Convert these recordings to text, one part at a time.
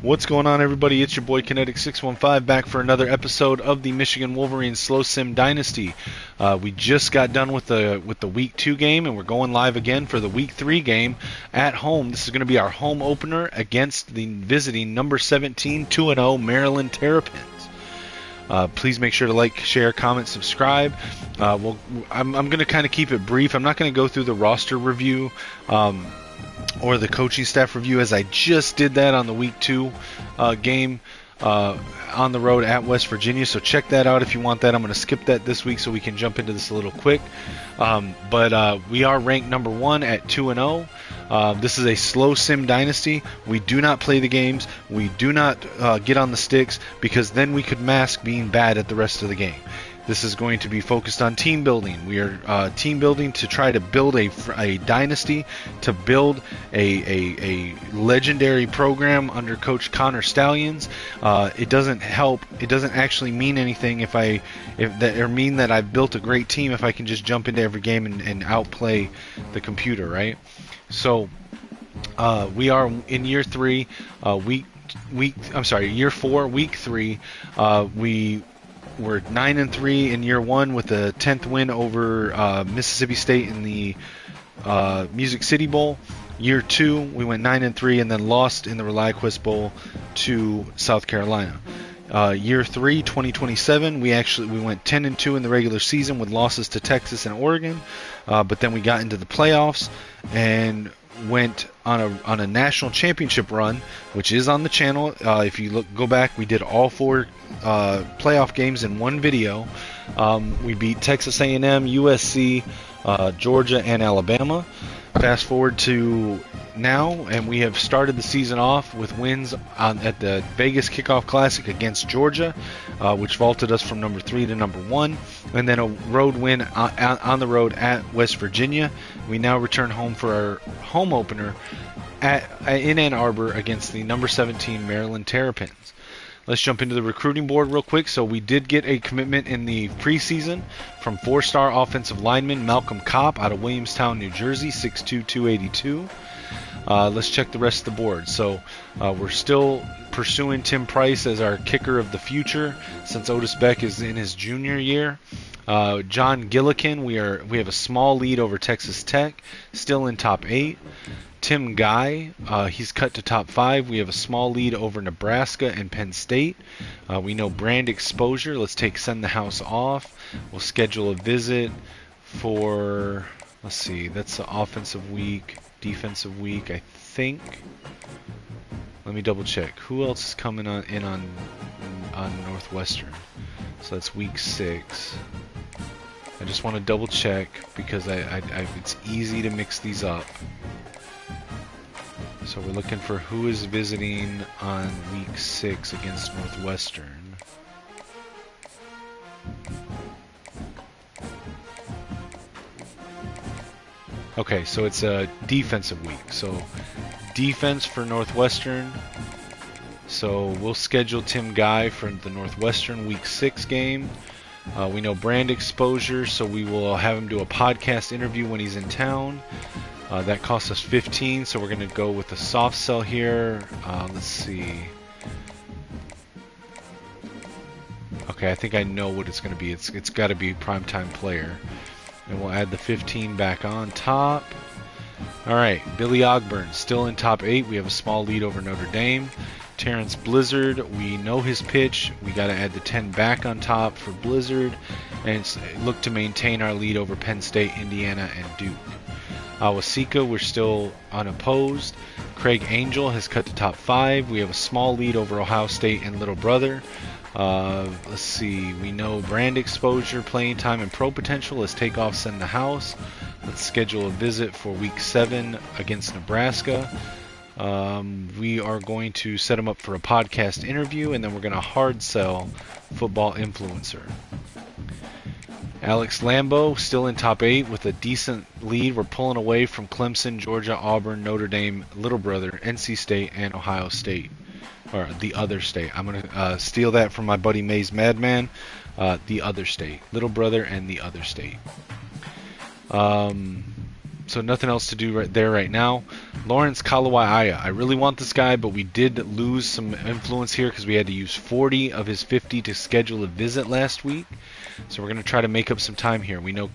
What's going on, everybody? It's your boy Kinetic615 back for another episode of the Michigan Wolverines Slow Sim Dynasty. We just got done with the Week 2 game, and we're going live again for the Week 3 game at home. This is going to be our home opener against the visiting number 17 2-0 Maryland Terrapins. Please make sure to like, share, comment, subscribe. I'm going to kind of keep it brief. I'm not going to go through the roster review or the coaching staff review, as I just did that on the Week 2 game on the road at West Virginia. So check that out if you want that. I'm going to skip that this week so we can jump into this a little quick. But we are ranked number 1 at 2-0. This is a slow sim dynasty. We do not play the games. We do not get on the sticks, because then we could mask being bad at the rest of the game. This is going to be focused on team building. We are team building to try to build a dynasty, to build a legendary program under Coach Connor Stallions. It doesn't help. It doesn't actually mean anything or mean that I've built a great team if I can just jump into every game and outplay the computer, right? So we are in year 3, year 4, week 3. We're 9-3 in year 1 with a 10th win over Mississippi State in the Music City Bowl. Year 2, we went 9-3 and then lost in the ReliaQuest Bowl to South Carolina. Year 3, 2027, we went 10-2 in the regular season with losses to Texas and Oregon, but then we got into the playoffs and went on a national championship run, which is on the channel. If you go back, we did all 4 playoff games in one video. We beat Texas A&M, USC, Georgia, and Alabama. Fast forward to now, and we have started the season off with wins at the Vegas Kickoff Classic against Georgia, which vaulted us from number 3 to number 1, and then a road win on the road at West Virginia. We now return home for our home opener in Ann Arbor against the number 17 Maryland Terrapins. Let's jump into the recruiting board real quick. So we did get a commitment in the preseason from 4-star offensive lineman Malcolm Kopp out of Williamstown, New Jersey, 6'2", 282. Let's check the rest of the board. So we're still pursuing Tim Price as our kicker of the future, since Otis Beck is in his junior year. John Gillikin, we have a small lead over Texas Tech, still in top 8. Tim Guy, he's cut to top 5. We have a small lead over Nebraska and Penn State. We know brand exposure. Let's send the house off. We'll schedule a visit for, let's see, that's the offensive week, defensive week, I think. Let me double check. Who else is coming in on Northwestern? So that's week 6. I just want to double check, because it's easy to mix these up. So we're looking for who is visiting on week 6 against Northwestern. Okay, so it's a defensive week. So defense for Northwestern. So we'll schedule Tim Guy for the Northwestern week 6 game. We know brand exposure, so we will have him do a podcast interview when he's in town. That costs us 15, so we're going to go with the soft sell here. Let's see. Okay, I think I know what it's going to be. It's got to be primetime player. And we'll add the 15 back on top. Alright, Billy Ogburn, still in top 8. We have a small lead over Notre Dame. Terrence Blizzard, we know his pitch. We got to add the 10 back on top for Blizzard. And look to maintain our lead over Penn State, Indiana, and Duke. Awasika, we're still unopposed. Craig Angel has cut to top 5. We have a small lead over Ohio State and Little Brother. Let's see, we know brand exposure, playing time, and pro potential. Let's take off, send the house. Let's schedule a visit for week 7 against Nebraska. We are going to set him up for a podcast interview, and then we're going to hard sell football influencer. Alex Lambo, still in top 8 with a decent lead. We're pulling away from Clemson, Georgia, Auburn, Notre Dame, Little Brother, NC State, and Ohio State. Or the other state. I'm going to steal that from my buddy Maze Madman. The other state. Little Brother and the other state. So nothing else to do right there right now. Lawrence Kalawai-Aya. I really want this guy, but we did lose some influence here because we had to use 40 of his 50 to schedule a visit last week. So we're going to try to make up some time here. We know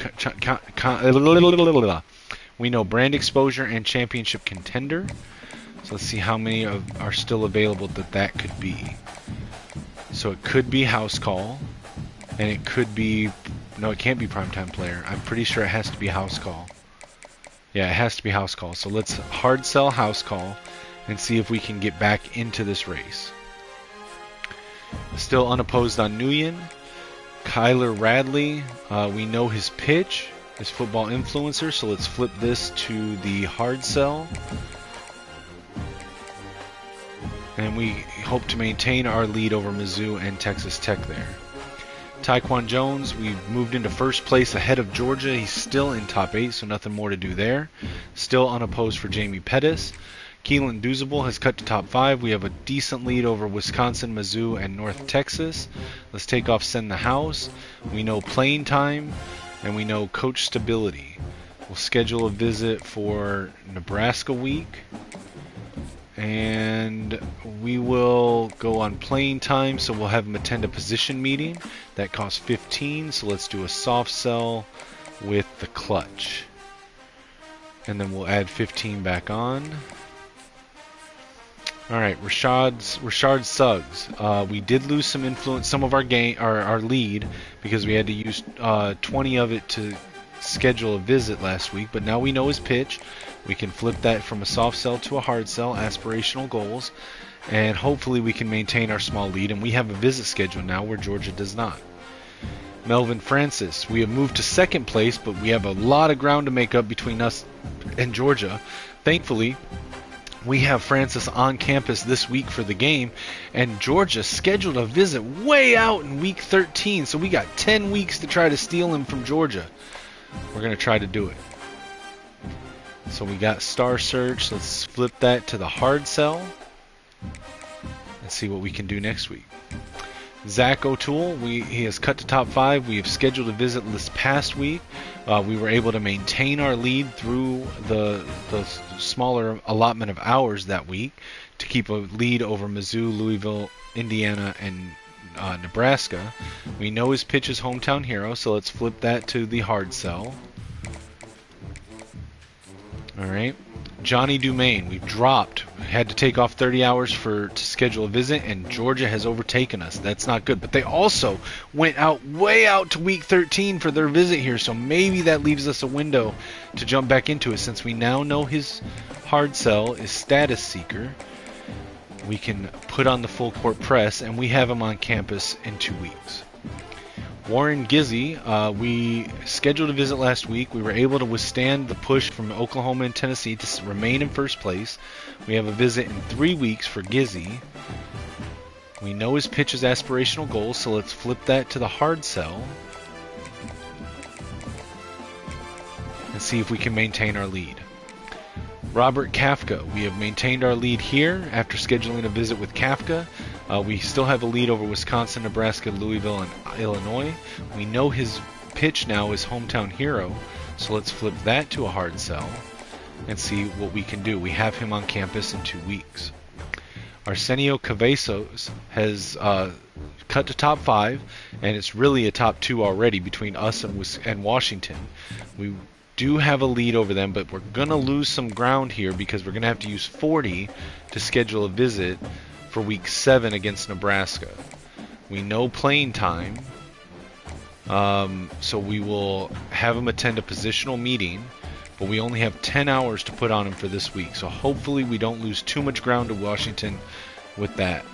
brand exposure and championship contender. So let's see how many are still available that could be. So it could be house call, and it could be, no, it can't be primetime player. I'm pretty sure it has to be house call. Yeah, it has to be house call. So let's hard sell house call and see if we can get back into this race. Still unopposed on Nguyen. Kyler Radley, we know his pitch, his football influencer, so let's flip this to the hard sell. And we hope to maintain our lead over Mizzou and Texas Tech there. Taekwon Jones, we've moved into first place ahead of Georgia. He's still in top 8, so nothing more to do there. Still unopposed for Jamie Pettis. Keelan Doozable has cut to top 5. We have a decent lead over Wisconsin, Mizzou, and North Texas. Let's take off Send the House. We know playing time, and we know coach stability. We'll schedule a visit for Nebraska week. And we will go on playing time, so we'll have him attend a position meeting. That costs 15, so let's do a soft sell with the clutch. And then we'll add 15 back on. Alright, Rashard Suggs. We did lose some influence, some of our lead, because we had to use 20 of it to schedule a visit last week, but now we know his pitch. We can flip that from a soft sell to a hard sell, aspirational goals, and hopefully we can maintain our small lead, and we have a visit schedule now where Georgia does not. Melvin Francis, we have moved to second place, but we have a lot of ground to make up between us and Georgia. Thankfully, we have Francis on campus this week for the game, and Georgia scheduled a visit way out in week 13, so we got 10 weeks to try to steal him from Georgia. We're going to try to do it. So we got Star Search. Let's flip that to the hard sell and see what we can do next week. Zach O'Toole, he has cut to top 5. We have scheduled a visit this past week. We were able to maintain our lead through the smaller allotment of hours that week to keep a lead over Mizzou, Louisville, Indiana, and Nebraska. We know his pitch is hometown hero, so let's flip that to the hard sell. Alright. Johnny Dumaine, we've dropped. We had to take off 30 hours to schedule a visit, and Georgia has overtaken us. That's not good. But they also went way out to week 13 for their visit here, so maybe that leaves us a window to jump back into it. Since we now know his hard sell is status seeker, we can put on the full court press, and we have him on campus in 2 weeks. Warren Gizzy, we scheduled a visit last week. We were able to withstand the push from Oklahoma and Tennessee to remain in first place. We have a visit in 3 weeks for Gizzy. We know his pitch is aspirational goals, so let's flip that to the hard sell and see if we can maintain our lead. Robert Kafka, we have maintained our lead here after scheduling a visit with Kafka. We still have a lead over Wisconsin, Nebraska, Louisville, and Illinois. We know his pitch now is hometown hero, so let's flip that to a hard sell and see what we can do. We have him on campus in 2 weeks. Arsenio Cavazos has cut to top 5, and it's really a top 2 already between us and Washington. We do have a lead over them, but we're going to lose some ground here because we're going to have to use 40 to schedule a visit for week 7 against Nebraska. We know playing time, so we will have him attend a positional meeting, but we only have 10 hours to put on him for this week, so hopefully we don't lose too much ground to Washington with that.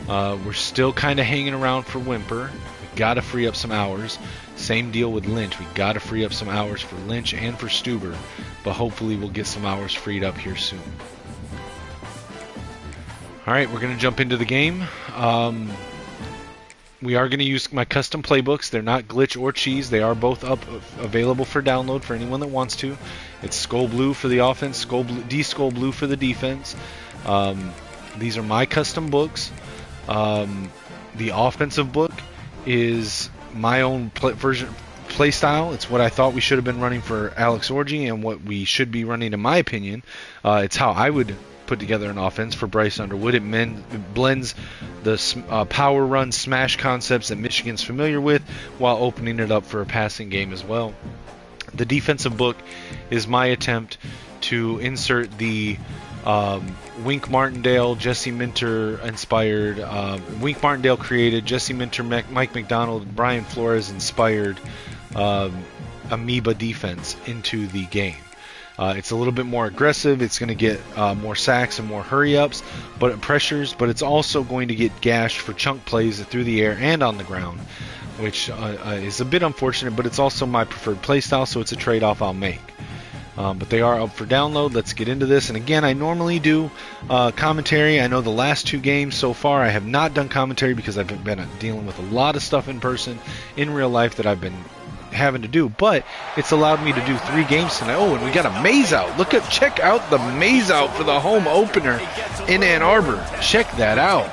We're still kind of hanging around for Whymper. We got to free up some hours. Same deal with Lynch. We got to free up some hours for Lynch and for Stuber, but hopefully we'll get some hours freed up here soon. Alright, we're going to jump into the game. We are going to use my custom playbooks. They're not glitch or cheese. They are both up available for download for anyone that wants to. It's Skull Blue for the offense, Skull Blue for the defense. These are my custom books. The offensive book is my own play style. It's what I thought we should have been running for Alex Orji and what we should be running, in my opinion. It's how I would put together an offense for Bryce Underwood. It blends the power run smash concepts that Michigan's familiar with while opening it up for a passing game as well. The defensive book is my attempt to insert the Wink Martindale, Jesse Minter inspired, Wink Martindale created, Jesse Minter, Mike McDonald, Brian Flores inspired amoeba defense into the game. It's a little bit more aggressive. It's going to get more sacks and more hurry-ups, but it pressures. But it's also going to get gashed for chunk plays through the air and on the ground, which is a bit unfortunate. But it's also my preferred play style, so it's a trade-off I'll make. But they are up for download. Let's get into this. And again, I normally do commentary. I know the last 2 games so far I have not done commentary because I've been dealing with a lot of stuff in person, in real life, that I've been having to do, but it's allowed me to do 3 games tonight. Oh, and we got a maze out. Check out the maze out for the home opener in Ann Arbor. Check that out.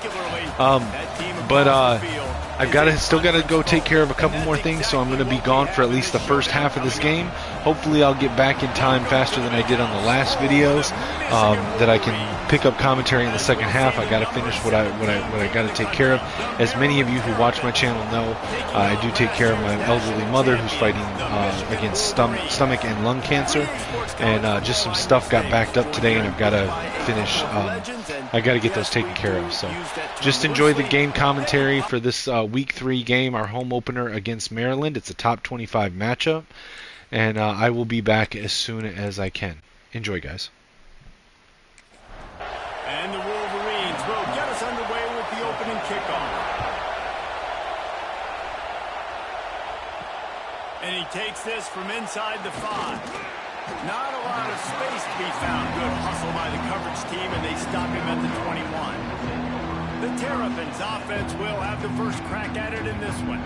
I've still got to go take care of a couple more things, so I'm going to be gone for at least the first half of this game. Hopefully I'll get back in time faster than I did on the last videos, that I can pick up commentary in the second half. I got to finish what I got to take care of. As many of you who watch my channel know, I do take care of my elderly mother who's fighting against stomach and lung cancer, and just some stuff got backed up today, and I've got to finish. I got to get those taken care of. So just enjoy the game commentary for this Week 3 game, our home opener against Maryland. It's a top 25 matchup, and I will be back as soon as I can. Enjoy, guys. And the Wolverines will get us underway with the opening kickoff. And he takes this from inside the 5. Not a lot of space to be found. Good hustle by the coverage team, and they stop him at the 21. The Terrapins offense will have the first crack at it in this one.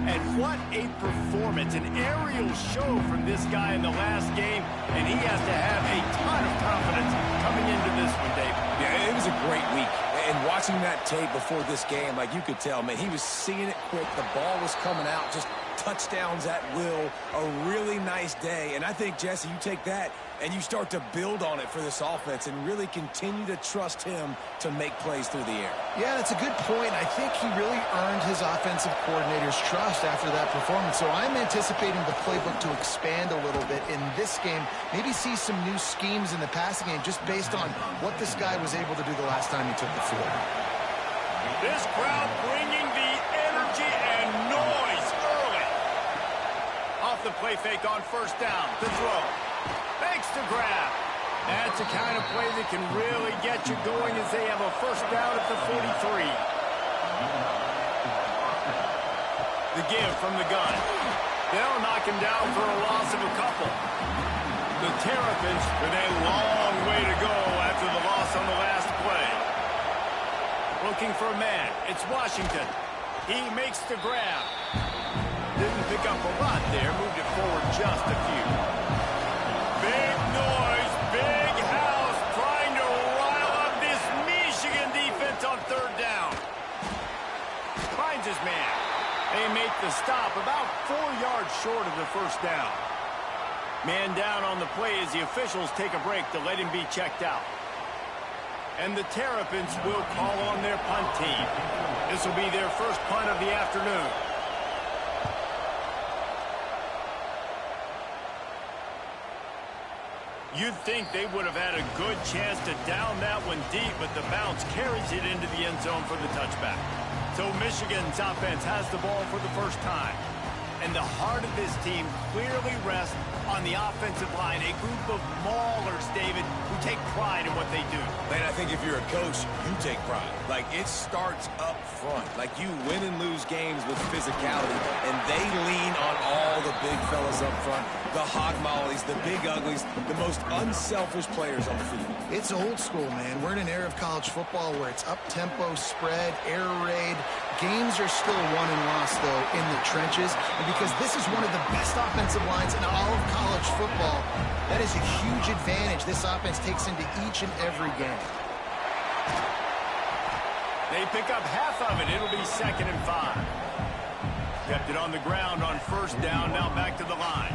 And what a performance, an aerial show from this guy in the last game, and he has to have a ton of confidence coming into this one, Dave. Yeah, it was a great week. And watching that tape before this game, like, you could tell, man, he was seeing it quick. The ball was coming out, just touchdowns at will. A really nice day. And I think, Jesse, you take that and you start to build on it for this offense and really continue to trust him to make plays through the air. Yeah, that's a good point. I think he really earned his offensive coordinator's trust after that performance. So I'm anticipating the playbook to expand a little bit in this game. Maybe see some new schemes in the passing game just based on what this guy was able to do the last time he took the field. This crowd bringing the energy and noise early. Off the play fake on first down. The throw. Fakes to grab. That's the kind of play that can really get you going as they have a first down at the 43. The give from the gun. They'll knock him down for a loss of a couple. The Terrapins with a long way to go after the loss on the last play. Looking for a man. It's Washington. He makes the grab. Didn't pick up a lot there. Moved it forward just a few. Big noise, big house, trying to rile up this Michigan defense on third down. Finds his man. They make the stop about 4 yards short of the first down. Man down on the play as the officials take a break to let him be checked out. And the Terrapins will call on their punt team. This will be their first punt of the afternoon. You'd think they would have had a good chance to down that one deep, but the bounce carries it into the end zone for the touchback. So Michigan's offense has the ball for the first time. And the heart of this team clearly rests on the offensive line, a group of maulers, David, who take pride in what they do. Man, I think if you're a coach, you take pride. Like, it starts up front. Like, you win and lose games with physicality, and they lean on all the big fellas up front, the hog mollies, the big uglies, the most unselfish players on the field. It's old school, man. We're in an era of college football where it's up-tempo, spread, air raid. Games are still won and lost, though, in the trenches. And because this is one of the best offensive lines in all of college football, that is a huge advantage this offense takes into each and every game. They pick up half of it. It'll be 2nd and 5. Kept it on the ground on first down, now back to the line.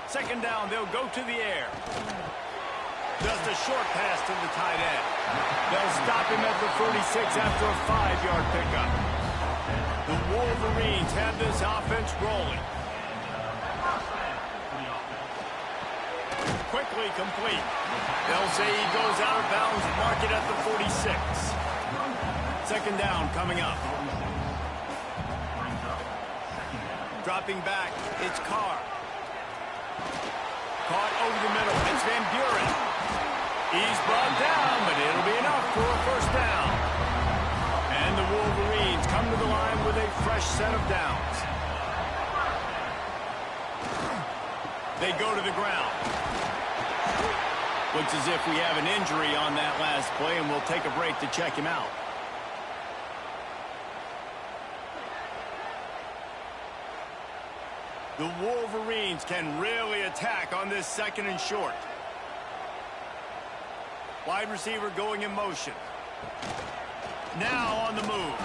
Second down, they'll go to the air. Just a short pass to the tight end. They'll stop him at the 46 after a 5-yard pickup. The Wolverines have this offense rolling. Quickly complete. They'll say he goes out of bounds, mark it at the 46. Second down coming up. Dropping back, it's Carr. Caught over the middle, it's Van Buren. He's brought down, but it'll be enough for a first down. And the Wolverines come to the line with a fresh set of downs. They go to the ground. Looks as if we have an injury on that last play, and we'll take a break to check him out. The Wolverines can really attack on this second and short. Wide receiver going in motion. Now on the move.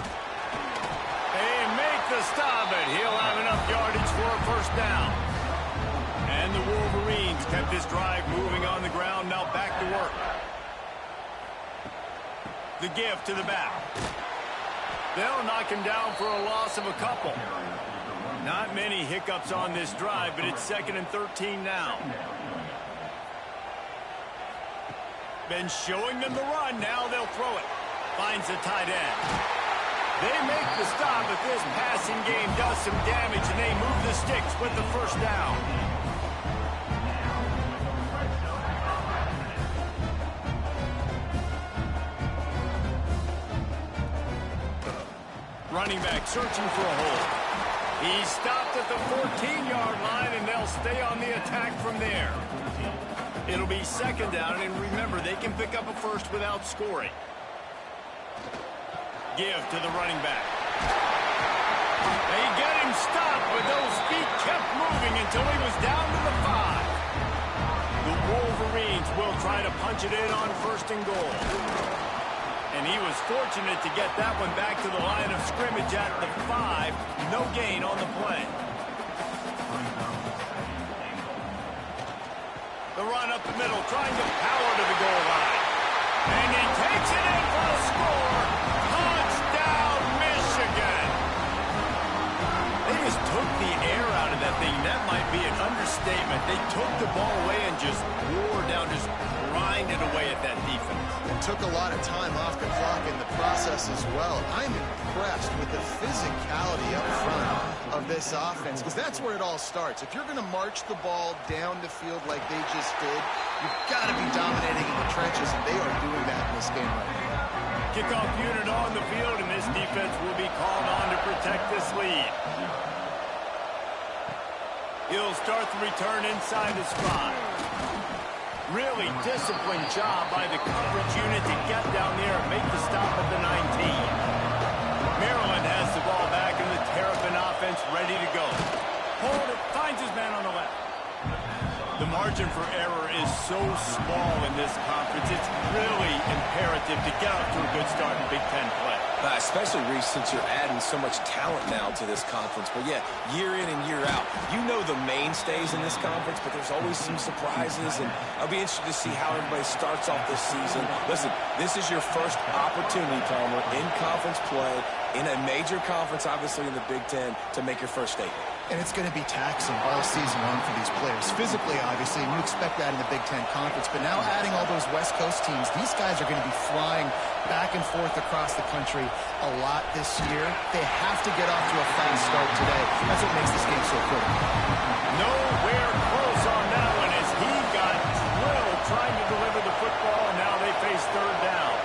They make the stop, but he'll have enough yardage for a first down. And the Wolverines kept this drive moving on the ground, now back to work. The give to the back. They'll knock him down for a loss of a couple. Not many hiccups on this drive, but it's 2nd and 13 now. Been showing them the run, now they'll throw it. Finds the tight end. They make the stop, but this passing game does some damage, and they move the sticks with the first down. Running back searching for a hole. He stopped at the 14-yard line, and they'll stay on the attack from there. It'll be second down, and remember, they can pick up a first without scoring. Give to the running back. They get him stopped, but those feet kept moving until he was down to the 5. The Wolverines will try to punch it in on 1st and goal. And he was fortunate to get that one back to the line of scrimmage at the 5. No gain on the play. The run up the middle, trying to power to the goal line. And he takes it in for a score. Touchdown, Michigan. They just took the air out of that thing. That might be an understatement. They took the ball away and just wore down, just grinded away at that defense. It took a lot of time off the clock in the process as well. I'm impressed with the physicality up front of this offense, because that's where it all starts. If you're going to march the ball down the field like they just did, you've got to be dominating in the trenches, and they are doing that in this game right now. Kickoff unit on the field, and this defense will be called on to protect this lead. He'll start the return inside the spot. Really disciplined job by the coverage unit to get down there and make the stop at the 19. Maryland has the ball back, and the Terrapin offense ready to go. Hold it, finds his man on the left. The margin for error is so small in this conference. It's really imperative to get off to a good start in Big Ten play. Especially, Reese, since you're adding so much talent now to this conference. But, yeah, year in and year out, you know the mainstays in this conference, but there's always some surprises, and I'll be interested to see how everybody starts off this season. Listen, this is your first opportunity, Palmer, in conference play, in a major conference, obviously in the Big Ten, to make your first statement. And it's going to be taxing all season long for these players. Physically, obviously, and you expect that in the Big Ten Conference. But now adding all those West Coast teams, these guys are going to be flying back and forth across the country a lot this year. They have to get off to a fast start today. That's what makes this game so critical. Nowhere close on that one as he got drilled trying to deliver the football, and now they face third down.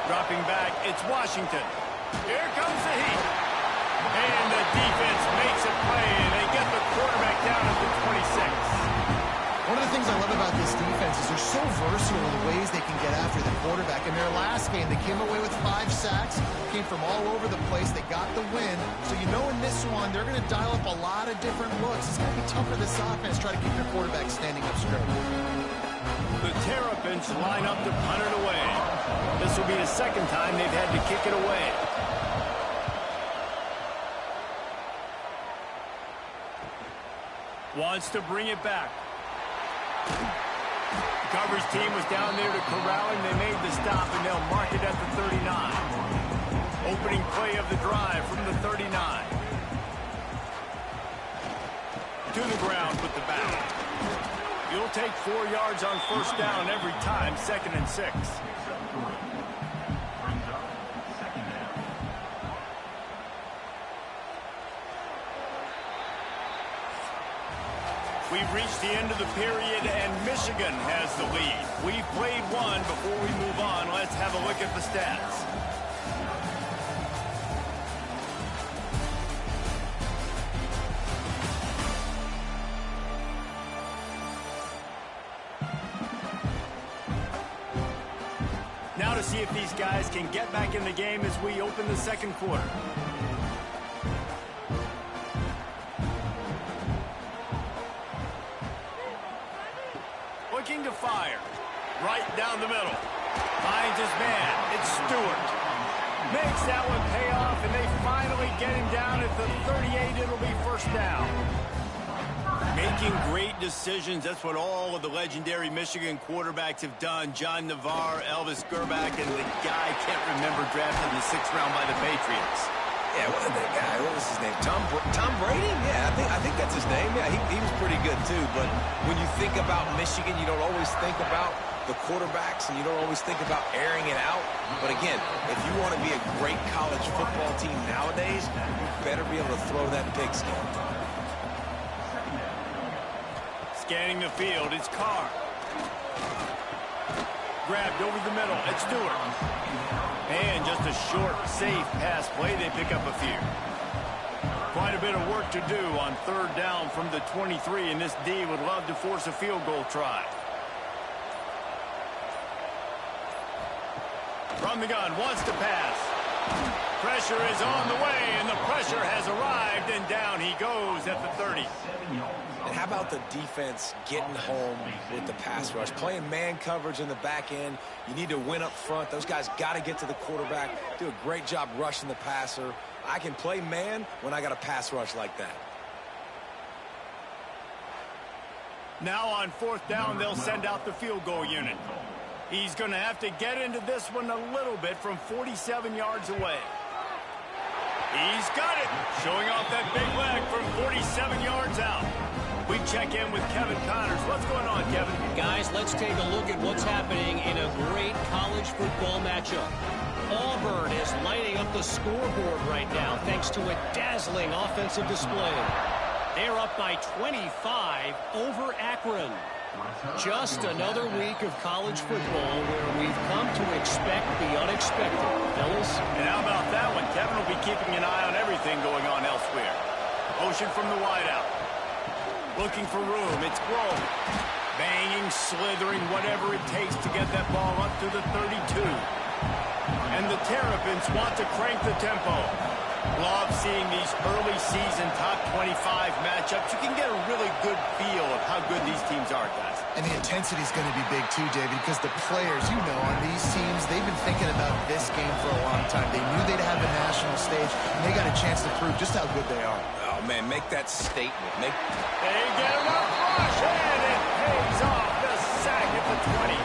Dropping back, it's Washington. Here comes the heat. And the defense makes a play, and they get the quarterback down at the 26. One of the things I love about this defense is they're so versatile in the ways they can get after the quarterback. In their last game, they came away with 5 sacks, came from all over the place. They got the win. So you know in this one, they're going to dial up a lot of different looks. It's going to be tough for this offense, try to keep their quarterback standing up straight. The Terrapins line up to punt it away. This will be the second time they've had to kick it away. Wants to bring it back. The coverage team was down there to corral him. They made the stop, and they'll mark it at the 39. Opening play of the drive from the 39. To the ground with the back. You'll take 4 yards on first down every time, 2nd and 6. We've reached the end of the period, and Michigan has the lead. We've played one. Before we move on, let's have a look at the stats. Now to see if these guys can get back in the game as we open the second quarter. Looking to fire. Right down the middle. Finds his man. It's Stewart. Makes that one pay off, and they finally get him down at the 38. It'll be first down. Making great decisions. That's what all of the legendary Michigan quarterbacks have done. John Navarre, Elvis Gerbach, and the guy I can't remember drafted in the 6th round by the Patriots. Yeah, what that guy? What was his name? Tom Brady? Yeah, I think that's his name. Yeah, he was pretty good too. But when you think about Michigan, you don't always think about the quarterbacks, and you don't always think about airing it out. But again, if you want to be a great college football team nowadays, you better be able to throw that pigskin. Scanning the field, it's Carr. Grabbed over the middle, it's Stewart. And just a short, safe pass play, they pick up a few. Quite a bit of work to do on 3rd down from the 23, and this D would love to force a field goal try. From the gun, wants to pass. Pressure is on the way, and the pressure has arrived, and down he goes at the 30. And how about the defense getting home with the pass rush? Playing man coverage in the back end. You need to win up front. Those guys got to get to the quarterback. Do a great job rushing the passer. I can play man when I got a pass rush like that. Now on 4th down, they'll send out the field goal unit. He's going to have to get into this one a little bit from 47 yards away. He's got it. Showing off that big leg from 47 yards out. We check in with Kevin Connors. What's going on, Kevin? Guys, let's take a look at what's happening in a great college football matchup. Auburn is lighting up the scoreboard right now thanks to a dazzling offensive display. They're up by 25 over Akron. Just another week of college football where we've come to expect the unexpected. Fellas? And how about that one? Kevin will be keeping an eye on everything going on elsewhere. Motion from the wideout. Looking for room. It's Grove. Banging, slithering, whatever it takes to get that ball up to the 32. And the Terrapins want to crank the tempo. Love seeing these early season top 25 matchups. You can get a really good feel of how good these teams are, guys. And the intensity is going to be big too, David, because the players, you know, on these teams, they've been thinking about this game for a long time. They knew they'd have a national stage, and they got a chance to prove just how good they are. Oh, man, make that statement. They get him up rush, and it pays off the sack at the 20.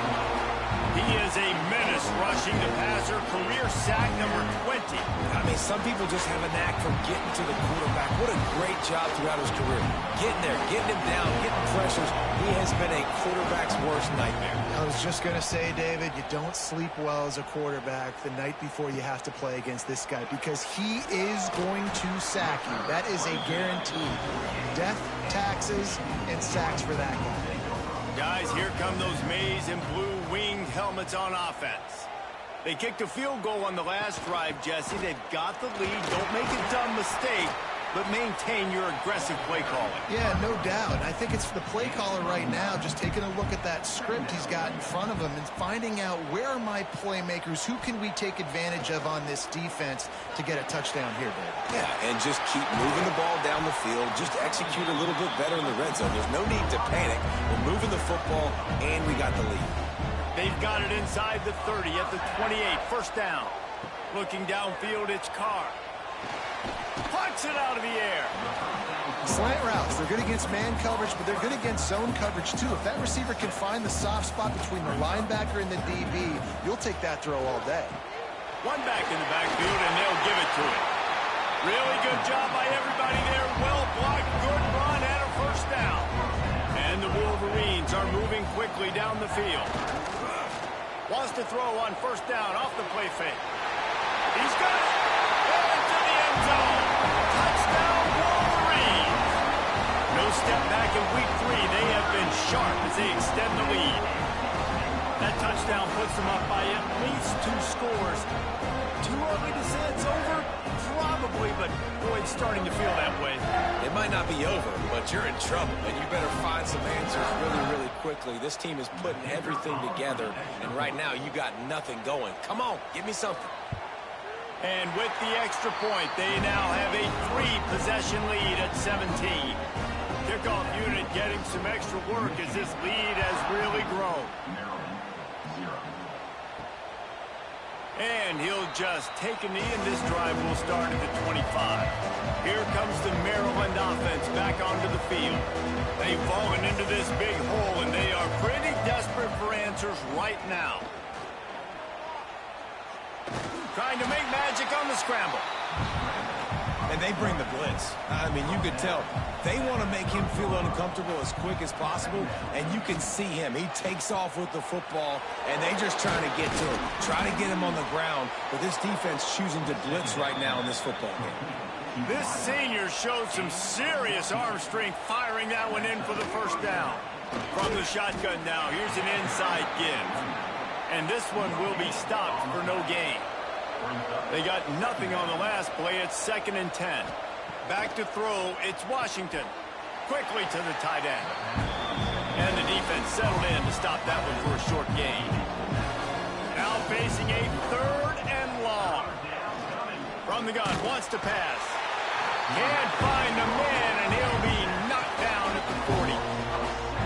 He is a menace rushing the passer. Career sack number 20. I mean, some people just have a knack for getting to the quarterback. What a great job throughout his career. Getting there, getting him down, getting pressures. He has been a quarterback's worst nightmare. I was just going to say, David, you don't sleep well as a quarterback the night before you have to play against this guy because he is going to sack you. That is a guarantee. Death, taxes, and sacks for that guy. Guys, here come those maize and blue winged helmets on offense. They kicked a field goal on the last drive, Jesse. They've got the lead. Don't make a dumb mistake, but maintain your aggressive play calling. Yeah, no doubt. I think it's the play caller right now just taking a look at that script he's got in front of him and finding out where are my playmakers, who can we take advantage of on this defense to get a touchdown here, David. Yeah, and just keep moving the ball down the field. Just execute a little bit better in the red zone. There's no need to panic. We're moving the football, and we got the lead. They've got it inside the 30 at the 28. First down. Looking downfield, it's Carr. Punts it out of the air. Slant routes, they're good against man coverage, but they're good against zone coverage too. If that receiver can find the soft spot between the linebacker and the DB, you'll take that throw all day. One back in the backfield, and they'll give it to him. Really good job by everybody there. Well blocked, good run, and a first down. And the Wolverines are moving quickly down the field. Wants to throw on first down off the play fake. He's got it. Into the end zone. Touchdown, Wolverines. No step back in week 3. They have been sharp as they extend the lead. That touchdown puts them up by at least 2 scores. Too early to say it's over? Probably, but boy, it's starting to feel that way. It might not be over, but you're in trouble, and you better find some answers really, really quickly. This team is putting everything together, and right now you got nothing going. Come on, give me something. And with the extra point, they now have a 3-possession lead at 17. Kickoff unit getting some extra work as this lead has really grown. And he'll just take a knee, and this drive will start at the 25. Here comes the Maryland offense back onto the field. They've fallen into this big hole, and they are pretty desperate for answers right now. Trying to make magic on the scramble. And they bring the blitz. I mean, you could tell they want to make him feel uncomfortable as quick as possible, and you can see him. He takes off with the football, and they just trying to get to him, try to get him on the ground, but this defense choosing to blitz right now in this football game. This senior showed some serious arm strength firing that one in for the first down. From the shotgun now, here's an inside give. And this one will be stopped for no gain. They got nothing on the last play. It's 2nd and 10. Back to throw. It's Washington. Quickly to the tight end. And the defense settled in to stop that one for a short gain. Now facing a 3rd and long. From the gun, wants to pass. Can't find a man, and he'll be knocked down at the 40.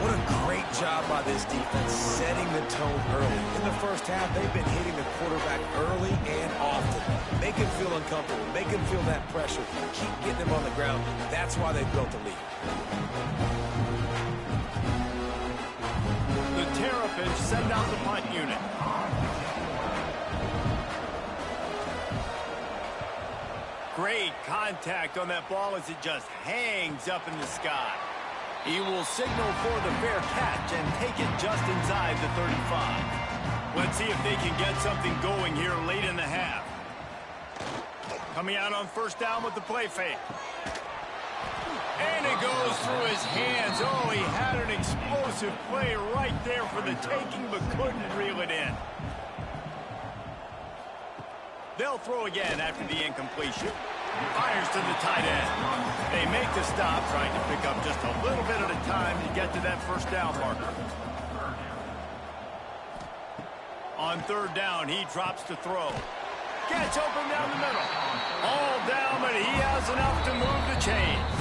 What a great job by this defense setting the tone early. In the first half, they've been hitting the quarterback early and often. Make him feel uncomfortable. Make him feel that pressure. Keep getting him on the ground. That's why they built the lead. The Terrapins send out the punt unit. Great contact on that ball as it just hangs up in the sky. He will signal for the fair catch and take it just inside the 35. Let's see if they can get something going here late in the half. Coming out on first down with the play fake. And it goes through his hands. Oh, he had an explosive play right there for the taking, but couldn't reel it in. They'll throw again after the incompletion. Fires to the tight end. They make the stop, trying to pick up just a little bit at a time to get to that first down marker. On 3rd down, he drops to throw. Gets open down the middle. All down, but he has enough to move the chains.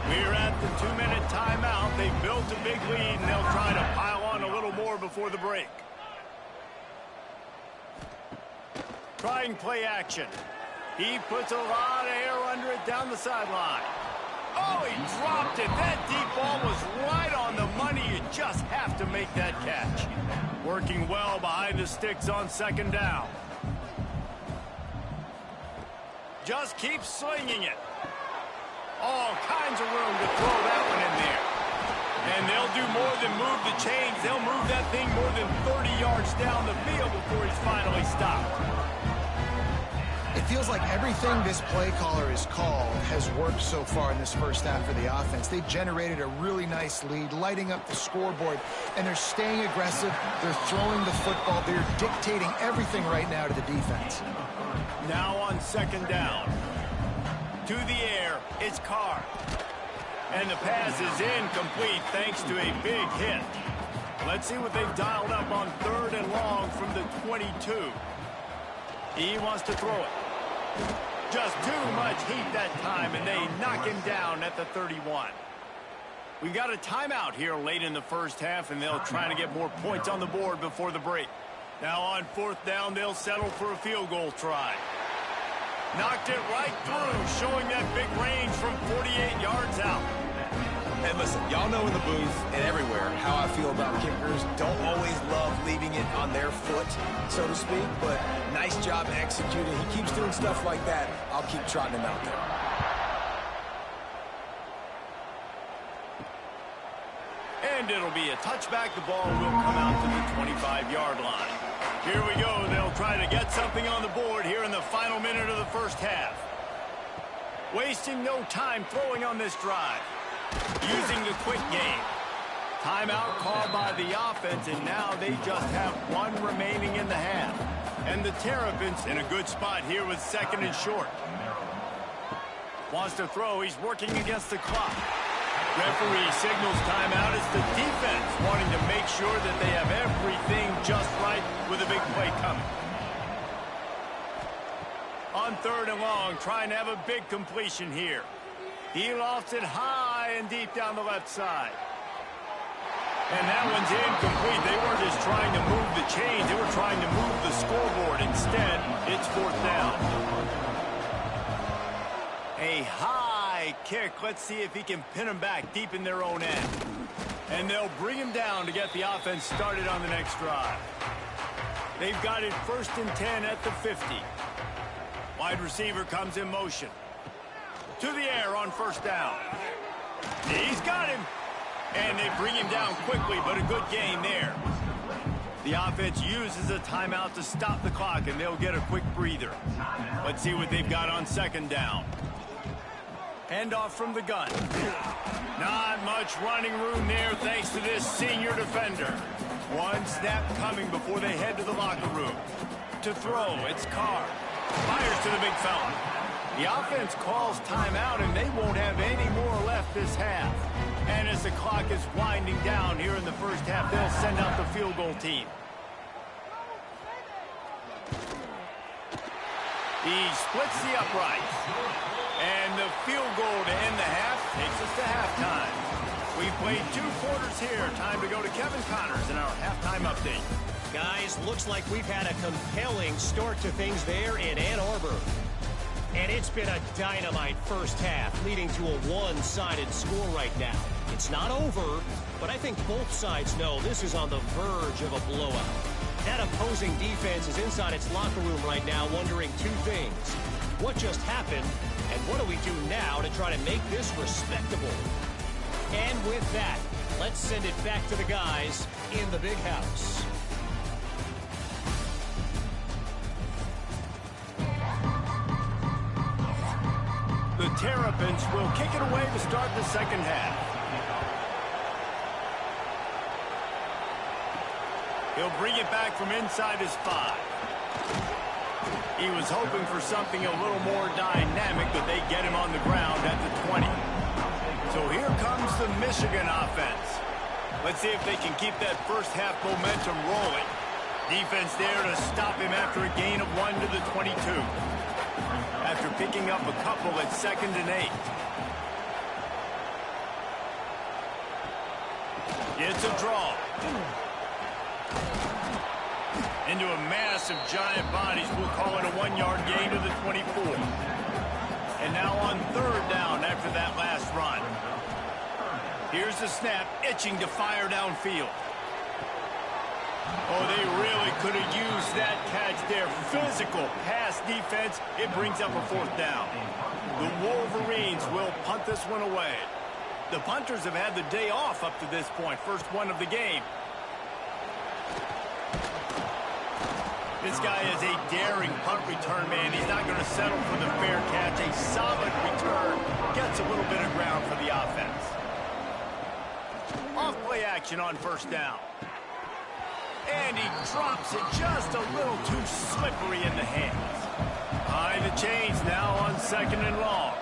We're at the 2-minute timeout. They built a big lead, and they'll try to pile on a little more before the break. Trying play action. He puts a lot of air under it down the sideline. Oh, he dropped it. That deep ball was right on the money. You just have to make that catch. Working well behind the sticks on 2nd down. Just keep slinging it. All kinds of room to throw that one in there. And they'll do more than move the chains. They'll move that thing more than 30 yards down the field before he's finally stopped. It feels like everything this play caller has called has worked so far in this first half for the offense. They've generated a really nice lead, lighting up the scoreboard, and they're staying aggressive. They're throwing the football. They're dictating everything right now to the defense. Now on 2nd down. To the air, it's Carr. And the pass is incomplete thanks to a big hit. Let's see what they've dialed up on 3rd and long from the 22. He wants to throw it. Just too much heat that time, and they knock him down at the 31. We got a timeout here late in the first half, and they'll try to get more points on the board before the break. Now on 4th down, they'll settle for a field goal try. Knocked it right through, showing that big range from 48 yards out. And listen, y'all know in the booth and everywhere how I feel about kickers. Don't always love leaving it on their foot, so to speak, but nice job executing. He keeps doing stuff like that. I'll keep trotting him out there. And it'll be a touchback. The ball will come out to the 25-yard line. Here we go. They'll try to get something on the board here in the final minute of the first half. Wasting no time throwing on this drive. Using the quick game. Timeout called by the offense, and now they just have one remaining in the half. And the Terrapins in a good spot here with 2nd and short. Wants to throw. He's working against the clock. Referee signals timeout. It's the defense wanting to make sure that they have everything just right with a big play coming. On 3rd and long, trying to have a big completion here. He lofts it high and deep down the left side. And that one's incomplete. They weren't just trying to move the chains. They were trying to move the scoreboard. Instead, it's 4th down. A high kick. Let's see if he can pin them back deep in their own end. And they'll bring him down to get the offense started on the next drive. They've got it 1st and 10 at the 50. Wide receiver comes in motion. To the air on 1st down. He's got him. And they bring him down quickly, but a good gain there. The offense uses a timeout to stop the clock, and they'll get a quick breather. Let's see what they've got on 2nd down. Handoff from the gun. Not much running room there thanks to this senior defender. One snap coming before they head to the locker room. To throw, it's Carr. Fires to the big fella. The offense calls timeout, and they won't have any more left this half. And as the clock is winding down here in the first half, they'll send out the field goal team. He splits the uprights. And the field goal to end the half takes us to halftime. We've played 2 quarters here. Time to go to Kevin Connors in our halftime update. Guys, looks like we've had a compelling start to things there in Ann Arbor. And it's been a dynamite first half, leading to a one-sided score right now. It's not over, but I think both sides know this is on the verge of a blowout. That opposing defense is inside its locker room right now wondering 2 things. What just happened, and what do we do now to try to make this respectable? And with that, let's send it back to the guys in the big house. The Terrapins will kick it away to start the second half. He'll bring it back from inside his 5. He was hoping for something a little more dynamic, but they get him on the ground at the 20. So here comes the Michigan offense. Let's see if they can keep that first half momentum rolling. Defense there to stop him after a gain of 1 to the 22. After picking up a couple at 2nd and 8. It's a draw. Into a mass of giant bodies. We'll call it a 1-yard gain to the 24. And now on 3rd down after that last run. Here's the snap, itching to fire downfield. Oh, they really could have used that catch there. Physical pass defense. It brings up a 4th down. The Wolverines will punt this one away. The punters have had the day off up to this point. First one of the game. This guy is a daring punt return man. He's not going to settle for the fair catch. A solid return. Gets a little bit of ground for the offense. Off play action on 1st down. And he drops it just a little too slippery in the hands. High the chains now on 2nd and long.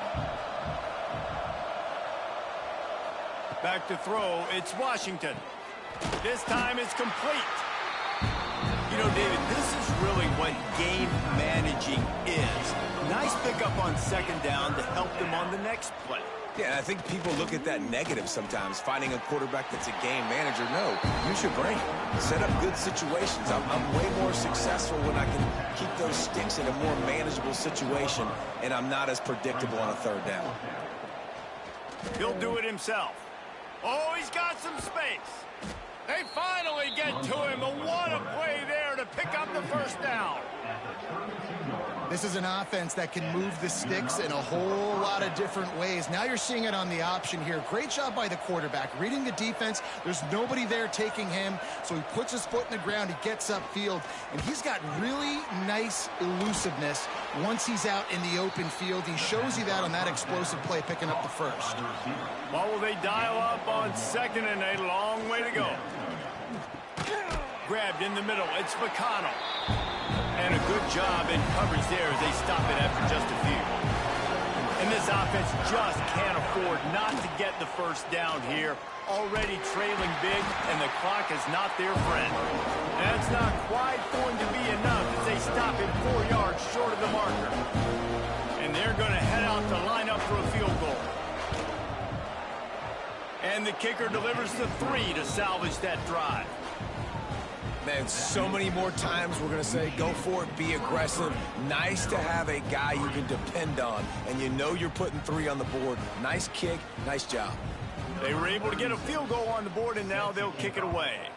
Back to throw, it's Washington. This time it's complete. You know, David, this is really what game managing is. Nice pickup on 2nd down to help them on the next play. Yeah, and I think people look at that negative sometimes, finding a quarterback that's a game manager. No, use your brain. Set up good situations. I'm way more successful when I can keep those sticks in a more manageable situation, and I'm not as predictable on a third down. He'll do it himself. Oh, he's got some space. They finally get to him, but what a play there to pick up the first down. This is an offense that can move the sticks in a whole lot of different ways. Now you're seeing it on the option here. Great job by the quarterback. Reading the defense, there's nobody there taking him, so he puts his foot in the ground, he gets upfield, and he's got really nice elusiveness once he's out in the open field. He shows you that on that explosive play, picking up the first. What will they dial up on 2nd and a long way to go? Grabbed in the middle, it's McConnell. And a good job in coverage there as they stop it after just a few. And this offense just can't afford not to get the first down here. Already trailing big, and the clock is not their friend. That's not quite going to be enough as they stop it 4 yards short of the marker. And they're going to head out to line up for a field goal. And the kicker delivers the 3 to salvage that drive. Man, so many more times we're going to say, go for it, be aggressive. Nice to have a guy you can depend on, and you know you're putting 3 on the board. Nice kick, nice job. They were able to get a field goal on the board, and now they'll kick it away.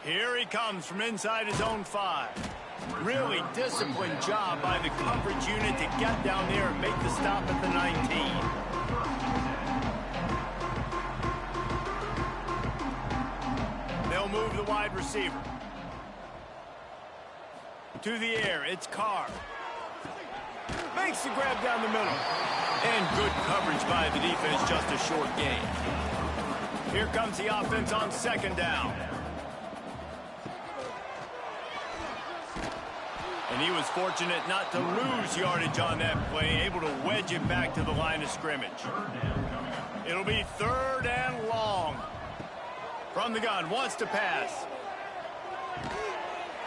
Here he comes from inside his own 5. Really disciplined job by the coverage unit to get down there and make the stop at the 19. They'll move the wide receiver. To the air, it's Carr. Makes the grab down the middle. And good coverage by the defense, just a short gain. Here comes the offense on 2nd down. And he was fortunate not to lose yardage on that play, able to wedge it back to the line of scrimmage. It'll be 3rd and long. From the gun, wants to pass.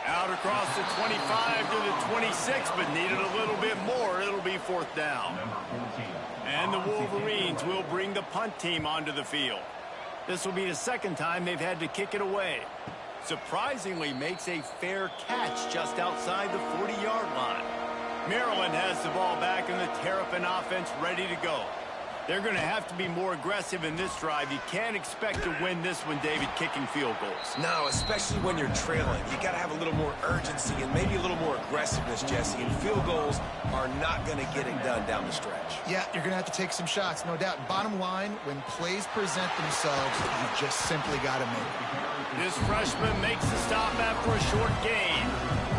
Out across the 25 to the 26, but needed a little bit more. It'll be 4th down. And the Wolverines will bring the punt team onto the field. This will be the 2nd time they've had to kick it away. Surprisingly makes a fair catch just outside the 40-yard line. Maryland has the ball back and the Terrapin offense ready to go. They're going to have to be more aggressive in this drive. You can't expect to win this one, David, kicking field goals. No, especially when you're trailing. You got to have a little more urgency and maybe a little more aggressiveness, Jesse. And field goals are not going to get it done down the stretch. Yeah, you're going to have to take some shots, no doubt. Bottom line, when plays present themselves, you just simply got to make it. This freshman makes the stop after a short gain.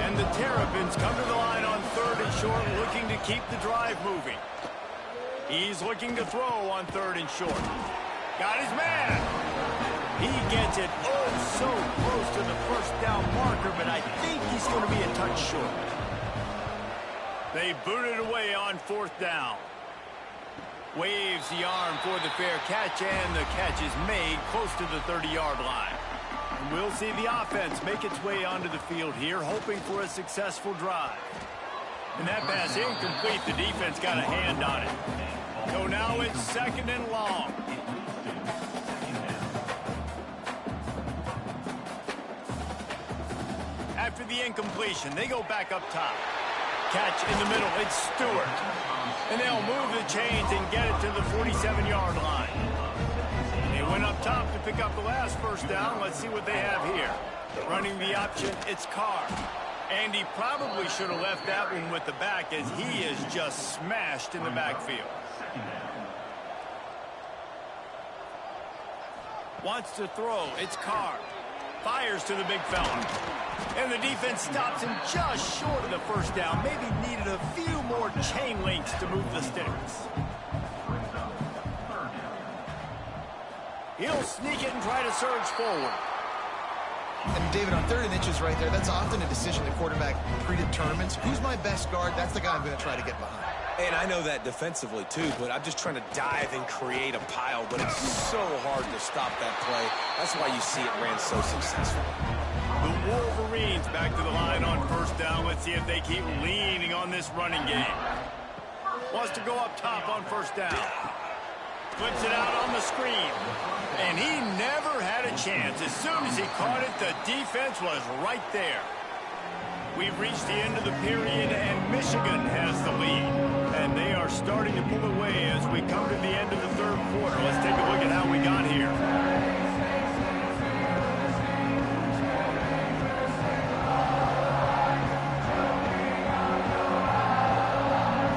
And the Terrapins come to the line on 3rd and short, looking to keep the drive moving. He's looking to throw on 3rd and short. Got his man. He gets it so close to the first down marker, but I think he's going to be a touch short. They boot it away on 4th down. Waves the arm for the fair catch, and the catch is made close to the 30-yard line. And we'll see the offense make its way onto the field here, hoping for a successful drive. And that pass incomplete. The defense got a hand on it. So now it's 2nd and long. After the incompletion, they go back up top. Catch in the middle, it's Stewart. And they'll move the chains and get it to the 47-yard line. They went up top to pick up the last first down. Let's see what they have here. Running the option, it's Carr. And he probably should have left that one with the back as he is just smashed in the backfield. Wants to throw. It's Carr. Fires to the big fella. And the defense stops him just short of the first down. Maybe needed a few more chain links to move the sticks. He'll sneak it and try to surge forward. And David, on 3rd and inches right there, that's often a decision the quarterback predetermines. Who's my best guard? That's the guy I'm going to try to get behind. And I know that defensively, too, but I'm just trying to dive and create a pile, but it's so hard to stop that play. That's why you see it ran so successful. The Wolverines back to the line on 1st down. Let's see if they keep leaning on this running game. Wants to go up top on first down. Flips it out on the screen. And he never had a chance. As soon as he caught it, the defense was right there. We've reached the end of the period, and Michigan has the lead. And they are starting to pull away as we come to the end of the third quarter. Let's take a look at how we got here.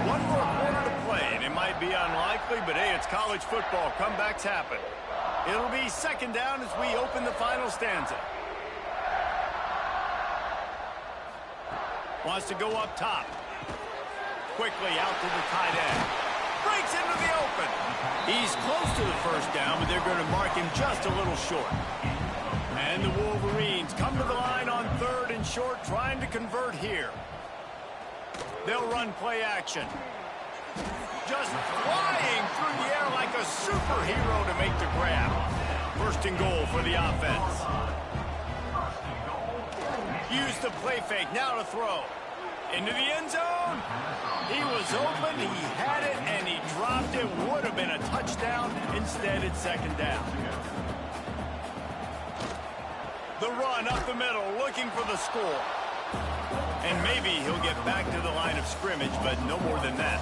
One more quarter to play, and it might be unlikely, but hey, it's college football. Comebacks happen. It'll be second down as we open the final stanza. Wants to go up top. Quickly out to the tight end. Breaks into the open. He's close to the first down, but they're going to mark him just a little short. And the Wolverines come to the line on third and short, trying to convert here. They'll run play action. Just flying through the air like a superhero to make the grab. First and goal for the offense. Use the play fake, now to throw. Into the end zone. He was open, he had it, and he dropped it. Would have been a touchdown. Instead, it's second down. The run up the middle, looking for the score. And maybe he'll get back to the line of scrimmage, but no more than that.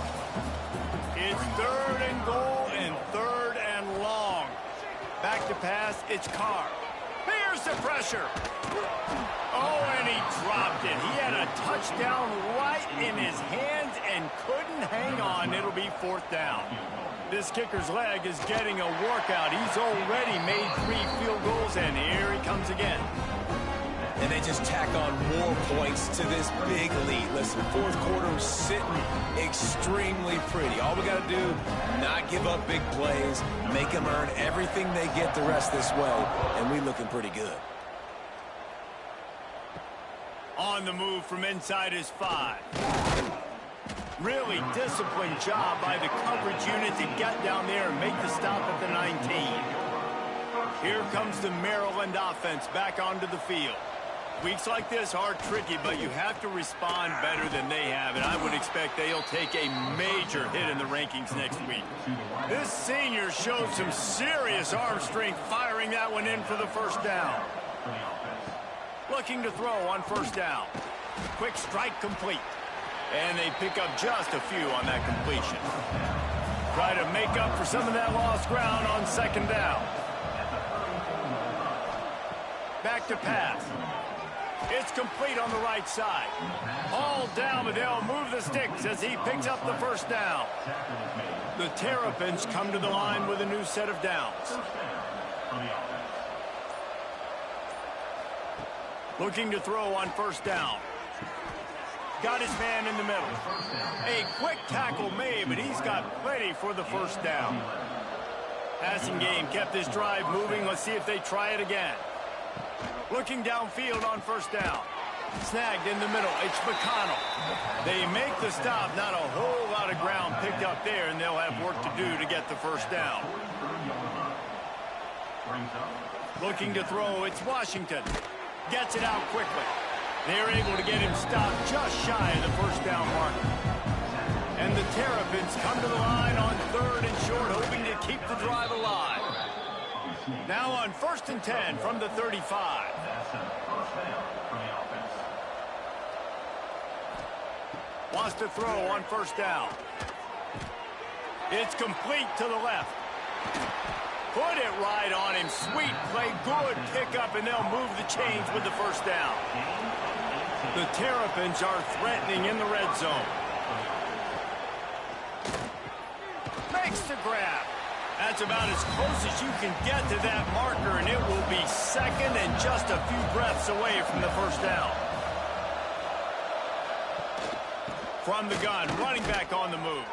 It's third and goal and third and long. Back to pass, it's Carr. Here's the pressure. Oh, and he dropped it. He had a touchdown right in his hands and couldn't hang on. It'll be fourth down. This kicker's leg is getting a workout. He's already made 3 field goals, and here he comes again. And they just tack on more points to this big lead. Listen, fourth quarter is sitting extremely pretty. All we got to do, not give up big plays, make them earn everything they get the rest this way, and we looking pretty good. On the move from inside his 5. Really disciplined job by the coverage unit to get down there and make the stop at the 19. Here comes the Maryland offense back onto the field. Weeks like this are tricky, but you have to respond better than they have, and I would expect they'll take a major hit in the rankings next week. This senior showed some serious arm strength firing that one in for the first down. Looking to throw on first down. Quick strike complete. And they pick up just a few on that completion. Try to make up for some of that lost ground on second down. Back to pass. It's complete on the right side. All down, but they'll move the sticks as he picks up the first down. The Terrapins come to the line with a new set of downs. Looking to throw on first down. Got his man in the middle. A quick tackle made, but he's got plenty for the first down. Passing game kept this drive moving. Let's see if they try it again. Looking downfield on first down. Snagged in the middle. It's McConnell. They make the stop. Not a whole lot of ground picked up there, and they'll have work to do to get the first down. Looking to throw. It's Washington. Gets it out quickly. They're able to get him stopped just shy of the first down marker. And the Terrapins come to the line on third and short, hoping to keep the drive alive. Now on first and 10 from the 35. Wants to throw on first down. It's complete to the left. Put it right on him. Sweet play. Good pickup, and they'll move the chains with the first down. The Terrapins are threatening in the red zone. Makes the grab. That's about as close as you can get to that marker, and it will be second and just a few breaths away from the first down. From the gun, running back on the move.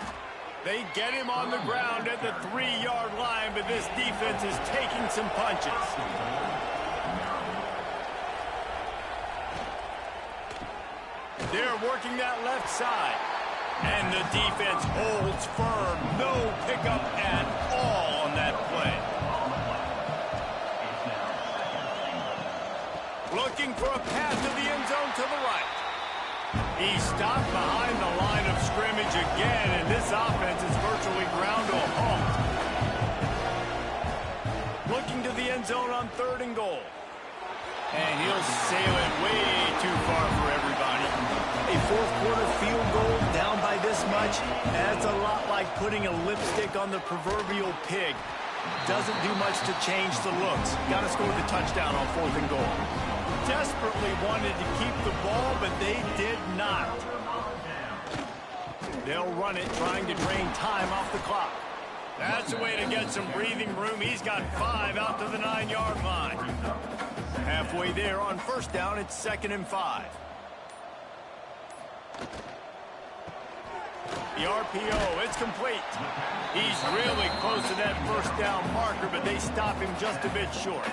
They get him on the ground at the 3-yard line, but this defense is taking some punches. They're working that left side. And the defense holds firm. No pickup at all on that play. Looking for a pass to the end zone to the right. He stopped behind the line of scrimmage again, and this offense is virtually ground to a halt. Looking to the end zone on 3rd and goal. And he'll sail it way too far for everybody. A fourth-quarter field goal down by this much, that's a lot like putting a lipstick on the proverbial pig. Doesn't do much to change the looks. Got to score the touchdown on 4th and goal. Desperately wanted to keep the ball, but they did not. They'll run it, trying to drain time off the clock. That's a way to get some breathing room. He's got 5 out to the 9-yard line. Halfway there on 1st down, it's 2nd and 5. The RPO, it's complete. He's really close to that 1st down marker, but they stop him just a bit short.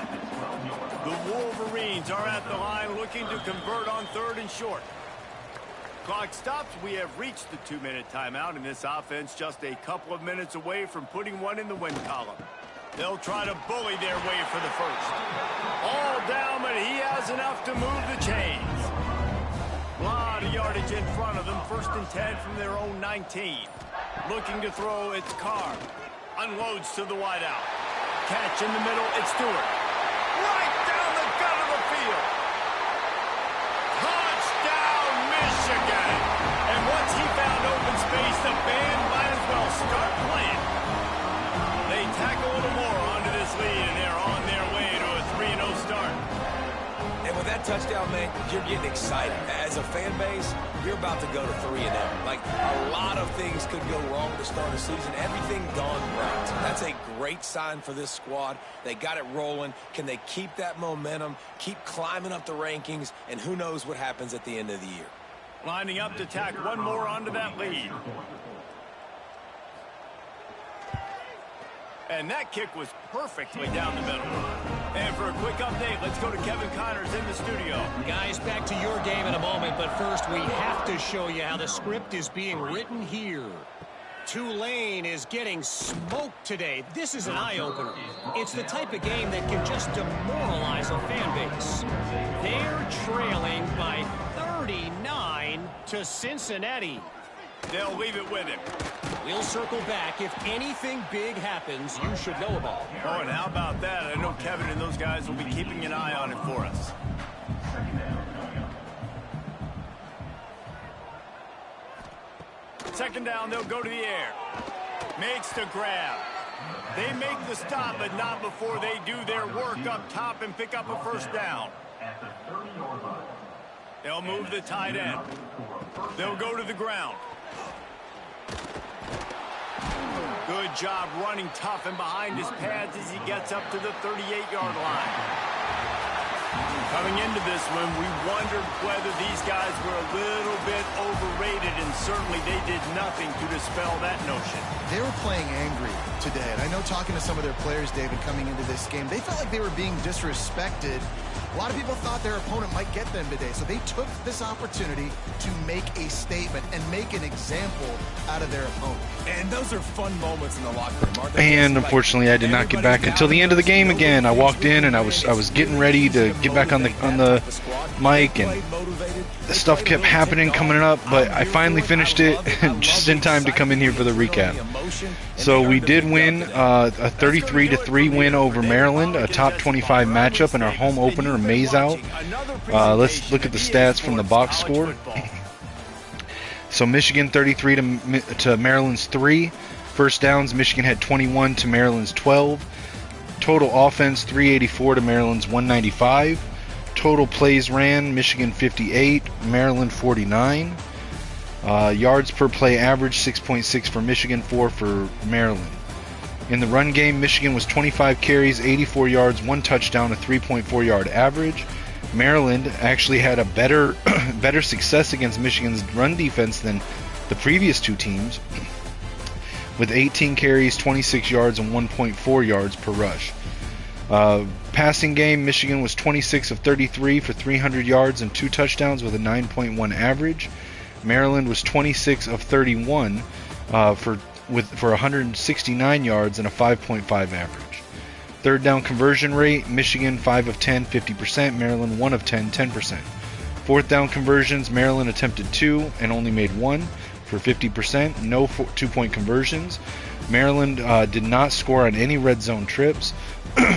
The Wolverines are at the line looking to convert on 3rd and short. Clock stops. We have reached the 2-minute timeout, and this offense just a couple of minutes away from putting one in the win column. They'll try to bully their way for the first. All down, but he has enough to move the chains. A lot of yardage in front of them. 1st and 10 from their own 19. Looking to throw, it's Carr. Unloads to the wideout. Catch in the middle, it's Stewart. Right down the gut of the field. Touchdown, Michigan. And once he found open space, the band might as well start playing. They tack a little more onto this lead, and they're on their way to a 3-0 start. And with that touchdown, man, you're getting excited. As a fan base, you're about to go to 3-0. Like, a lot of things could go wrong to start the season. Everything gone right. That's a great sign for this squad. They got it rolling. Can they keep that momentum, keep climbing up the rankings, and who knows what happens at the end of the year. Lining up to tack one more onto that lead. And that kick was perfectly down the middle. And for a quick update, let's go to Kevin Connors in the studio. Guys, back to your game in a moment, but first we have to show you how the script is being written here. Tulane is getting smoked today. This is an eye-opener. It's the type of game that can just demoralize a fan base. They're trailing by 39 to Cincinnati. They'll leave it with him. We'll circle back. If anything big happens, you should know about it. Oh, and how about that? I know Kevin and those guys will be keeping an eye on it for us. Second down, they'll go to the air. Makes the grab. They make the stop, but not before they do their work up top and pick up a 1st down. They'll move the tight end. They'll go to the ground. Good job running tough and behind his pads as he gets up to the 38-yard line. Coming into this one, we wondered whether these guys were a little bit overrated, and certainly they did nothing to dispel that notion. They were playing angry today, and I know talking to some of their players, David, coming into this game, they felt like they were being disrespected. A lot of people thought their opponent might get them today, so they took this opportunity to make a statement and make an example out of their opponent. And those are fun moments in the locker room, aren't they? And unfortunately, I did not get back until the end of the game again. I walked in and I was getting ready to get back on the mic, and the stuff kept happening, coming up, but I finally finished it just in time to come in here for the recap. So we did win a 33-3 win over Maryland, a top 25 matchup in our home opener, Maze Out. Let's look at the stats from the box score. So Michigan 33 to Maryland's 3. First downs, Michigan had 21 to Maryland's 12. Total offense, 384 to Maryland's 195. Total plays ran, Michigan 58, Maryland 49. Yards per play average, 6.6 for Michigan, 4 for Maryland. In the run game, Michigan was 25 carries, 84 yards, 1 touchdown, a 3.4 yard average. Maryland actually had a better success against Michigan's run defense than the previous two teams, with 18 carries, 26 yards, and 1.4 yards per rush. Passing game, Michigan was 26 of 33 for 300 yards and 2 touchdowns with a 9.1 average. Maryland was 26 of 31 for 169 yards and a 5.5 average. Third down conversion rate, Michigan 5 of 10, 50%. Maryland 1 of 10, 10%. Fourth down conversions, Maryland attempted 2 and only made 1 for 50%. No 2-point conversions. Maryland did not score on any red zone trips.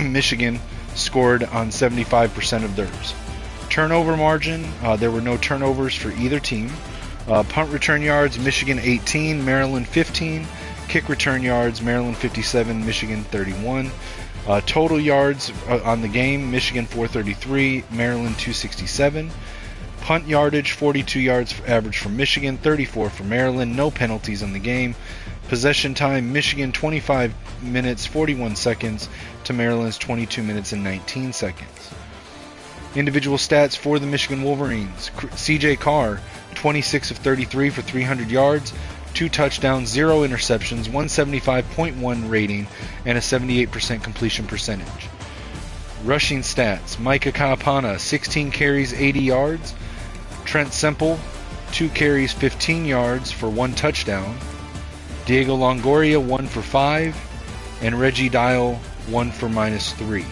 Michigan scored on 75% of theirs. Turnover margin, there were no turnovers for either team. Punt return yards, Michigan 18, Maryland 15. Kick return yards, Maryland 57, Michigan 31. Total yards on the game, Michigan 433, Maryland 267. Punt yardage, 42 yards average from Michigan, 34 for Maryland. No penalties in the game. Possession time, Michigan 25 minutes 41 seconds to Maryland's 22 minutes and 19 seconds. Individual stats for the Michigan Wolverines. C.J. Carr, 26 of 33 for 300 yards, 2 touchdowns, 0 interceptions, 175.1 rating, and a 78% completion percentage. Rushing stats, Micah Kaapana, 16 carries, 80 yards. Trent Semple, 2 carries, 15 yards for 1 touchdown. Diego Longoria, 1 for 5. And Reggie Dial, 1 for -3.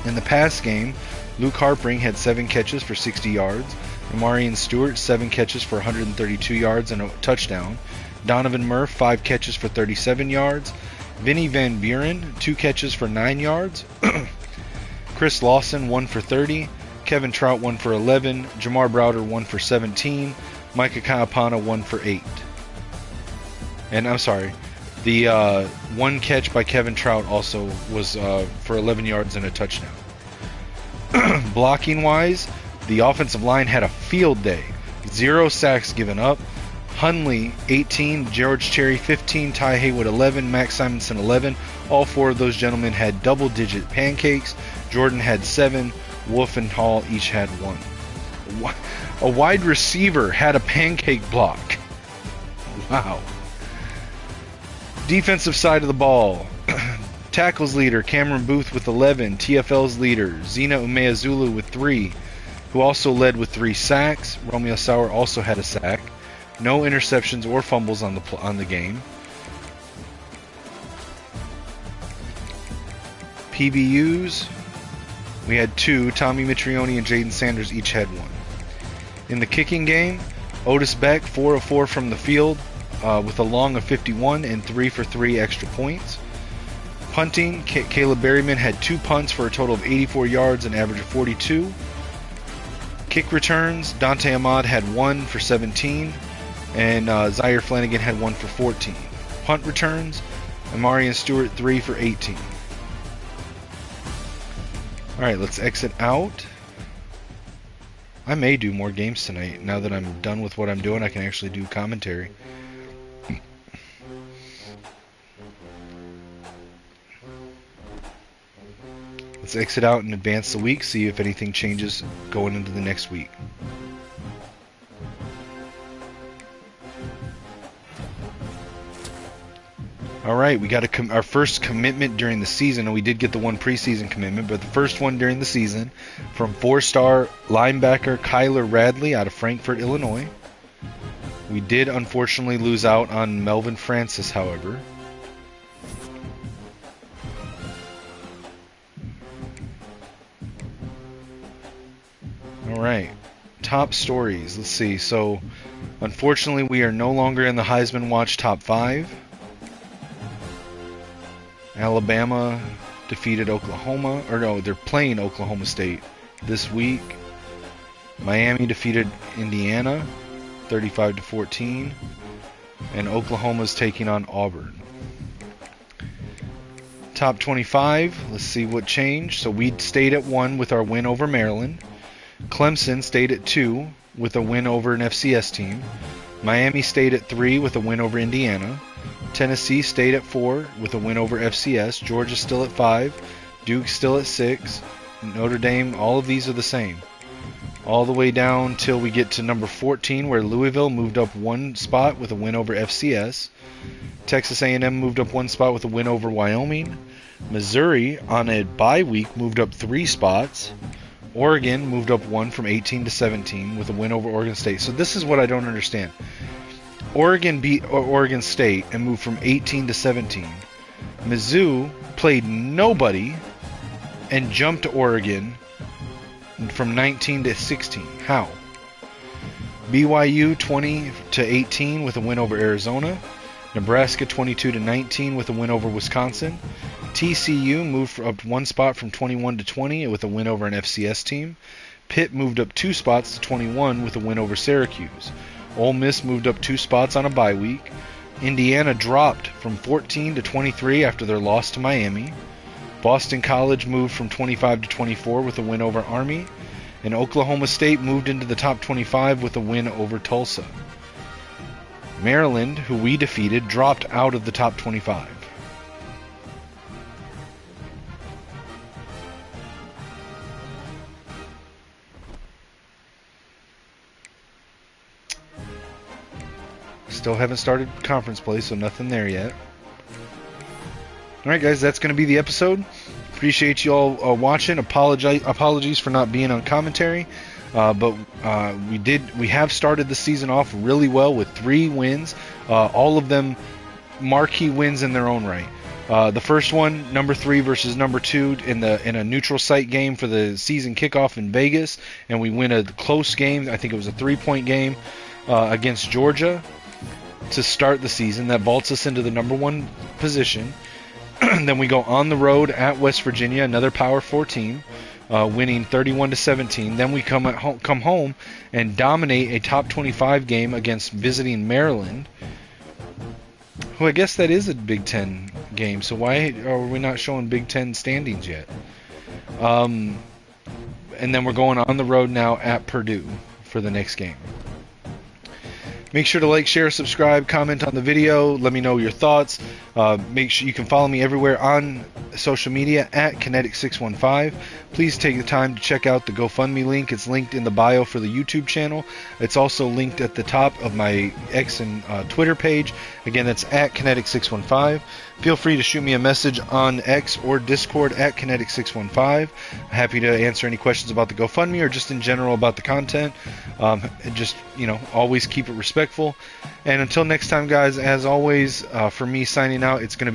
In the pass game, Luke Harpring had 7 catches for 60 yards. Amarian Stewart, 7 catches for 132 yards and a touchdown. Donovan Murph, 5 catches for 37 yards. Vinny Van Buren, 2 catches for 9 yards. Chris Lawson, 1 for 30. Kevin Trout, 1 for 11. Jamar Browder, 1 for 17. Micah Kaapana, 1 for 8. And I'm sorry, the 1 catch by Kevin Trout also was for 11 yards and a touchdown. Blocking wise, the offensive line had a field day. 0 sacks given up. Hundley 18, George Cherry 15, Ty Haywood 11, Max Simonson 11. All 4 of those gentlemen had double-digit pancakes. Jordan had 7. Wolf and Hall each had 1. A wide receiver had a pancake block. Wow. Defensive side of the ball. Tackles leader Cameron Booth with 11. TFL's leader Zena Umeazulu with 3, who also led with 3 sacks. Romeo Sauer also had a sack. No interceptions or fumbles on the game. PBUs, we had 2. Tommy Mitrione and Jaden Sanders each had 1. In the kicking game, Otis Beck 4 of 4 from the field with a long of 51 and 3 for 3 extra points. Punting, Caleb Berryman had 2 punts for a total of 84 yards and average of 42. Kick returns, Dante Ahmad had 1 for 17, and Zaire Flanagan had 1 for 14. Punt returns, Amarian Stewart 3 for 18. Alright, let's exit out. I may do more games tonight. Now that I'm done with what I'm doing, I can actually do commentary. Let's exit out and advance the week, see if anything changes going into the next week. Alright, we got our first commitment during the season, and we did get the 1 preseason commitment, but the first one during the season from 4-star linebacker Kyler Radley out of Frankfort, Illinois. We did unfortunately lose out on Melvin Francis, however. Alright, top stories. Let's see. So, unfortunately, we are no longer in the Heisman Watch top 5. Alabama defeated Oklahoma. Or no, they're playing Oklahoma State this week. Miami defeated Indiana 35-14. And Oklahoma's taking on Auburn. Top 25. Let's see what changed. So we stayed at 1 with our win over Maryland. Clemson stayed at 2 with a win over an FCS team. Miami stayed at 3 with a win over Indiana. Tennessee stayed at 4 with a win over FCS. Georgia still at 5. Duke still at 6. Notre Dame, all of these are the same. All the way down till we get to number 14, where Louisville moved up 1 spot with a win over FCS. Texas A&M moved up 1 spot with a win over Wyoming. Missouri, on a bye week, moved up 3 spots. Oregon moved up 1 from 18 to 17 with a win over Oregon State. So this is what I don't understand. Oregon beat Oregon State and moved from 18 to 17. Mizzou played nobody and jumped to Oregon from 19 to 16. How? BYU 20 to 18 with a win over Arizona. Nebraska 22 to 19 with a win over Wisconsin. TCU moved up one spot from 21 to 20 with a win over an FCS team. Pitt moved up 2 spots to 21 with a win over Syracuse. Ole Miss moved up 2 spots on a bye week. Indiana dropped from 14 to 23 after their loss to Miami. Boston College moved from 25 to 24 with a win over Army. And Oklahoma State moved into the top 25 with a win over Tulsa. Maryland, who we defeated, dropped out of the top 25. Still haven't started conference play, so nothing there yet. Alright guys, that's going to be the episode. Appreciate you all watching. Apologies for not being on commentary. But we have started the season off really well with 3 wins. All of them marquee wins in their own right. The first one, number 3 versus number 2 in a neutral site game for the season kickoff in Vegas, and we win a close game. I think it was a 3-point game against Georgia to start the season. That vaults us into the number 1 position. Then we go on the road at West Virginia, another Power 4 team, winning 31-17. Then we come home and dominate a top 25 game against visiting Maryland, who I guess that is a Big Ten game. So why are we not showing Big Ten standings yet? And then we're going on the road now at Purdue for the next game. Make sure to like, share, subscribe, comment on the video. Let me know your thoughts. Make sure you can follow me everywhere on social media at Kinetic615. Please take the time to check out the GoFundMe link. It's linked in the bio for the YouTube channel. It's also linked at the top of my X and Twitter page. Again, that's at Kinetic615. Feel free to shoot me a message on X or Discord at Kinetic615. Happy to answer any questions about the GoFundMe or just in general about the content. Just, always keep it respectful. And until next time, guys, as always, for me signing out, it's going to be